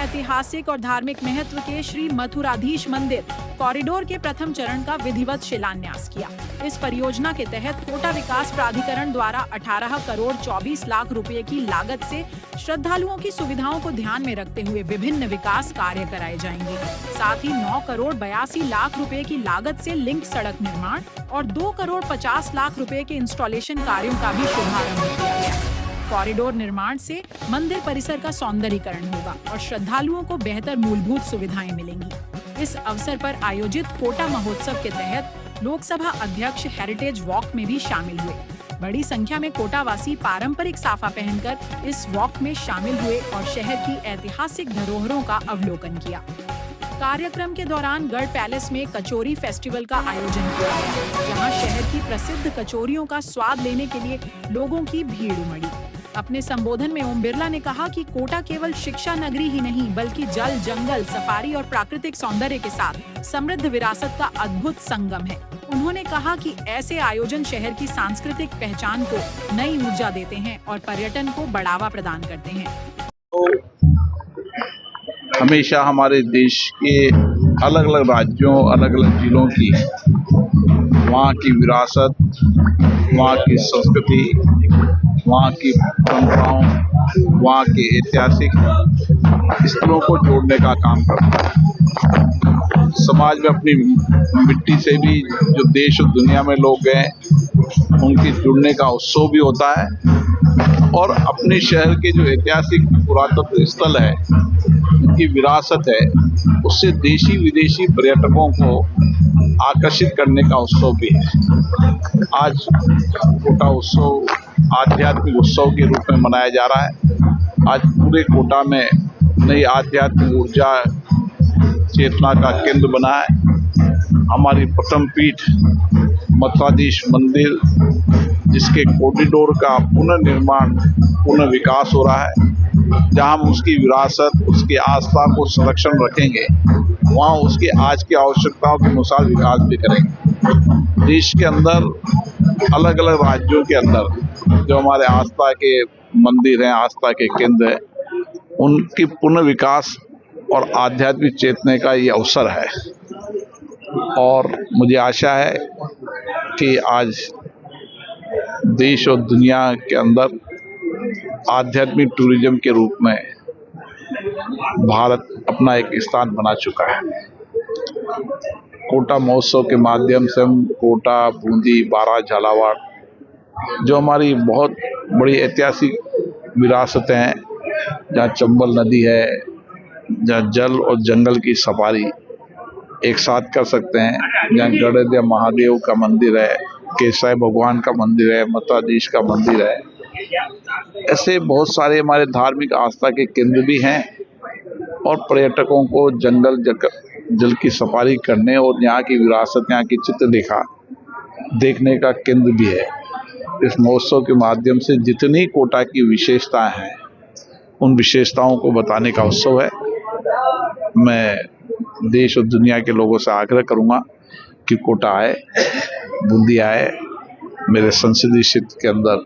ऐतिहासिक और धार्मिक महत्व के श्री मथुराधीश मंदिर कॉरिडोर के प्रथम चरण का विधिवत शिलान्यास किया। इस परियोजना के तहत कोटा विकास प्राधिकरण द्वारा 18 करोड़ 24 लाख रुपए की लागत से श्रद्धालुओं की सुविधाओं को ध्यान में रखते हुए विभिन्न विकास कार्य कराए जाएंगे। साथ ही 9 करोड़ 82 लाख रुपए की लागत से लिंक सड़क निर्माण और 2 करोड़ 50 लाख रुपए के इंस्टॉलेशन कार्यों का भी शुभारंभ किया गया। कॉरिडोर निर्माण से मंदिर परिसर का सौंदर्यीकरण होगा और श्रद्धालुओं को बेहतर मूलभूत सुविधाएं मिलेंगी। इस अवसर पर आयोजित कोटा महोत्सव के तहत लोकसभा अध्यक्ष हेरिटेज वॉक में भी शामिल हुए। बड़ी संख्या में कोटावासी पारंपरिक साफा पहनकर इस वॉक में शामिल हुए और शहर की ऐतिहासिक धरोहरों का अवलोकन किया। कार्यक्रम के दौरान गढ़ पैलेस में कचौरी फेस्टिवल का आयोजन किया गया, जहां शहर की प्रसिद्ध कचौरियों का स्वाद लेने के लिए लोगों की भीड़ उमड़ी। अपने संबोधन में ओम बिरला ने कहा कि कोटा केवल शिक्षा नगरी ही नहीं बल्कि जल, जंगल, सफारी और प्राकृतिक सौंदर्य के साथ समृद्ध विरासत का अद्भुत संगम है। उन्होंने कहा कि ऐसे आयोजन शहर की सांस्कृतिक पहचान को नई ऊर्जा देते हैं और पर्यटन को बढ़ावा प्रदान करते हैं। हमेशा हमारे देश के अलग अलग राज्यों, अलग अलग जिलों की वहाँ की विरासत, वहाँ की संस्कृति, वहाँ की परंपराओं, वहाँ के ऐतिहासिक स्थलों को जोड़ने का काम करता है। समाज में अपनी मिट्टी से भी जो देश और दुनिया में लोग हैं उनके जुड़ने का उत्सव भी होता है और अपने शहर के जो ऐतिहासिक पुरातत्व स्थल है, उनकी विरासत है, उससे देशी विदेशी पर्यटकों को आकर्षित करने का उत्सव भी है। आज कोटा उत्सव आध्यात्मिक उत्सव के रूप में मनाया जा रहा है। आज पूरे कोटा में नई आध्यात्मिक ऊर्जा चेतना का केंद्र बना है। हमारी प्रथम पीठ मथुराधीश मंदिर, जिसके कॉरिडोर का पुनर्निर्माण, पुनः विकास हो रहा है, जहां हम उसकी विरासत, उसकी आस्था को संरक्षण रखेंगे, वहां उसकी आज की आवश्यकताओं के अनुसार विकास भी करेंगे। देश के अंदर अलग अलग राज्यों के अंदर जो हमारे आस्था के मंदिर हैं, आस्था के केंद्र हैं, उनकी पुनः विकास और आध्यात्मिक चेतने का ये अवसर है। और मुझे आशा है कि आज देश और दुनिया के अंदर आध्यात्मिक टूरिज्म के रूप में भारत अपना एक स्थान बना चुका है। कोटा महोत्सव के माध्यम से हम कोटा, बूंदी, बारा, झालावाड़, जो हमारी बहुत बड़ी ऐतिहासिक विरासतें हैं, जहाँ चंबल नदी है, जहाँ जल और जंगल की सफारी एक साथ कर सकते हैं, जहाँ गढ़ महादेव का मंदिर है, केशव भगवान का मंदिर है, मथुराधीश का मंदिर है, ऐसे बहुत सारे हमारे धार्मिक आस्था के केंद्र भी हैं और पर्यटकों को जंगल जल की सफारी करने और यहाँ की विरासत, यहाँ की चित्रलेखा देखने का केंद्र भी है। इस महोत्सव के माध्यम से जितनी कोटा की विशेषताएं हैं, उन विशेषताओं को बताने का उत्सव है। मैं देश और दुनिया के लोगों से आग्रह करूंगा कि कोटा आए, बूंदी आए, मेरे संसदीय क्षेत्र के अंदर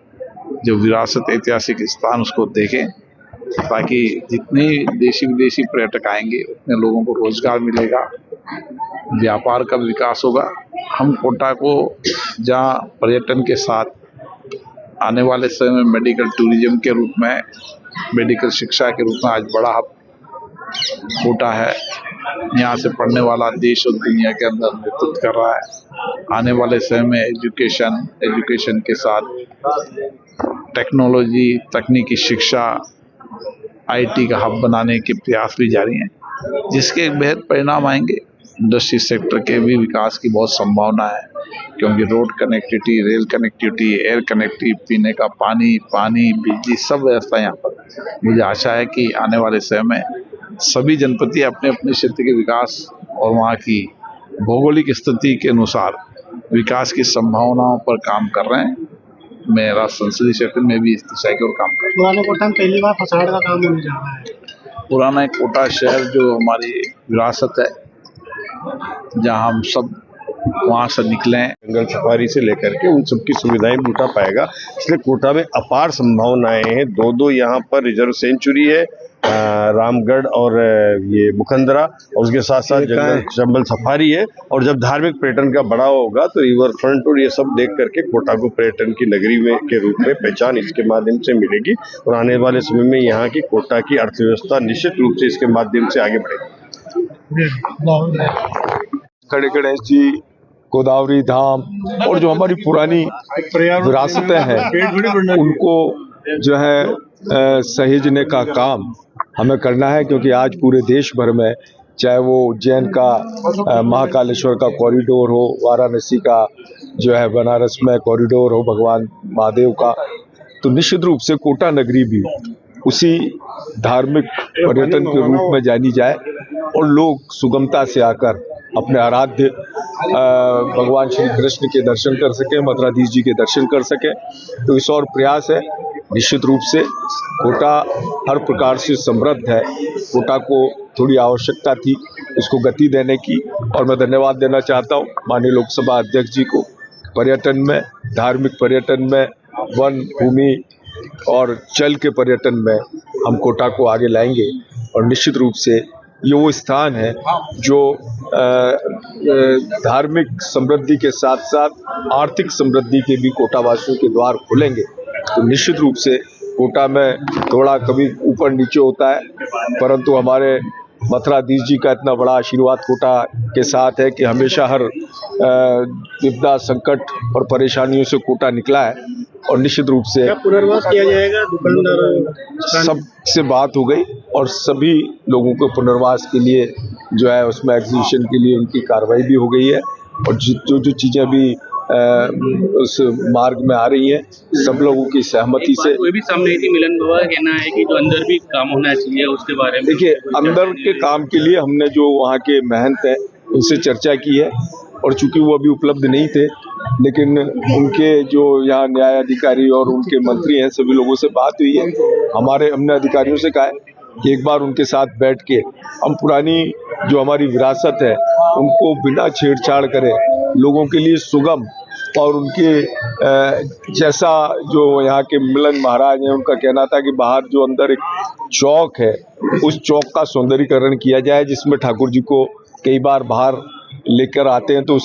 जो विरासत, ऐतिहासिक स्थान, उसको देखें, ताकि जितने देशी विदेशी पर्यटक आएंगे उतने लोगों को रोजगार मिलेगा, व्यापार का विकास होगा। हम कोटा को जहां पर्यटन के साथ आने वाले समय में मेडिकल टूरिज्म के रूप में, मेडिकल शिक्षा के रूप में आज बड़ा हब कोटा है, यहाँ से पढ़ने वाला देश और दुनिया के अंदर नेतृत्व कर रहा है। आने वाले समय में एजुकेशन के साथ टेक्नोलॉजी, तकनीकी शिक्षा, आईटी का हब बनाने के प्रयास भी जारी हैं, जिसके बेहद परिणाम आएंगे। इंडस्ट्री सेक्टर के भी विकास की बहुत संभावना है, क्योंकि road connectivity, rail connectivity, air connectivity, पीने का पानी, बिजली, सब व्यवस्था यहाँ पर। मुझे आशा है कि आने वाले समय में सभी जनपद अपने अपने क्षेत्र के विकास और वहाँ की भौगोलिक स्थिति के अनुसार विकास की संभावनाओं पर काम कर रहे हैं। मेरा संसदीय क्षेत्र में भी इस दिशा की ओर काम कर रहा है। पुराने कोटा में पहली बार फसाड का काम होने जा रहा है। पुराना कोटा शहर जो हमारी विरासत है, जहाँ हम सब वहाँ से निकलें। जंगल सफारी से लेकर के उन सबकी सुविधाएं भी उठा पाएगा। इसलिए कोटा में अपार संभावनाएं हैं। दो यहाँ पर रिजर्व सेंचुरी है, रामगढ़ और ये मुखंदरा, और उसके साथ साथ जंगल सफारी है। और जब धार्मिक पर्यटन का बढ़ावा होगा तो रिवर फ्रंट और ये सब देख करके कोटा को पर्यटन की नगरी में के रूप में पहचान इसके माध्यम से मिलेगी। और आने वाले समय में यहाँ की कोटा की अर्थव्यवस्था निश्चित रूप से इसके माध्यम से आगे बढ़ेगी। खड़े गणेश जी, गोदावरी धाम और जो हमारी पुरानी विरासतें हैं उनको जो है सहेजने का काम हमें करना है, क्योंकि आज पूरे देश भर में चाहे वो उज्जैन का महाकालेश्वर का कॉरिडोर हो, वाराणसी का जो है बनारस में कॉरिडोर हो भगवान महादेव का, तो निश्चित रूप से कोटा नगरी भी उसी धार्मिक पर्यटन के रूप में जानी जाए और लोग सुगमता से आकर अपने आराध्य भगवान श्री कृष्ण के दर्शन कर सकें, मथुराधीश जी के दर्शन कर सकें। तो इस और प्रयास है। निश्चित रूप से कोटा हर प्रकार से समृद्ध है। कोटा को थोड़ी आवश्यकता थी उसको गति देने की, और मैं धन्यवाद देना चाहता हूँ माननीय लोकसभा अध्यक्ष जी को। पर्यटन में, धार्मिक पर्यटन में, वन भूमि और जल के पर्यटन में हम कोटा को आगे लाएंगे। और निश्चित रूप से ये वो स्थान है जो धार्मिक समृद्धि के साथ साथ आर्थिक समृद्धि के भी कोटावासियों के द्वार खुलेंगे। तो निश्चित रूप से कोटा में थोड़ा कभी ऊपर नीचे होता है, परंतु हमारे मथुराधीश जी का इतना बड़ा आशीर्वाद कोटा के साथ है कि हमेशा हर विपदा, संकट और परेशानियों से कोटा निकला है। और निश्चित रूप से पुनर्वास किया जाएगा दुकानदारों, सबसे बात हो गई और सभी लोगों को पुनर्वास के लिए जो है उसमें एग्जीबिशन के लिए उनकी कार्रवाई भी हो गई है। और जो चीज़ें भी उस मार्ग में आ रही हैं, सब लोगों की सहमति से। कोई भी सामने थी, मिलन बाबा कहना है कि जो अंदर भी काम होना चाहिए उसके बारे में। देखिए, अंदर के काम के लिए हमने जो वहाँ के महंत हैं उनसे चर्चा की है, और चूंकि वो अभी उपलब्ध नहीं थे, लेकिन उनके जो यहाँ न्याय अधिकारी और उनके मंत्री हैं सभी लोगों से बात हुई है। हमने अधिकारियों से कहा है कि एक बार उनके साथ बैठ के हम पुरानी जो हमारी विरासत है उनको बिना छेड़छाड़ करे लोगों के लिए सुगम और उनके जैसा जो यहाँ के मिलन महाराज हैं उनका कहना था कि बाहर जो अंदर एक चौक है उस चौक का सौंदर्यीकरण किया जाए, जिसमें ठाकुर जी को कई बार बाहर लेकर आते हैं तो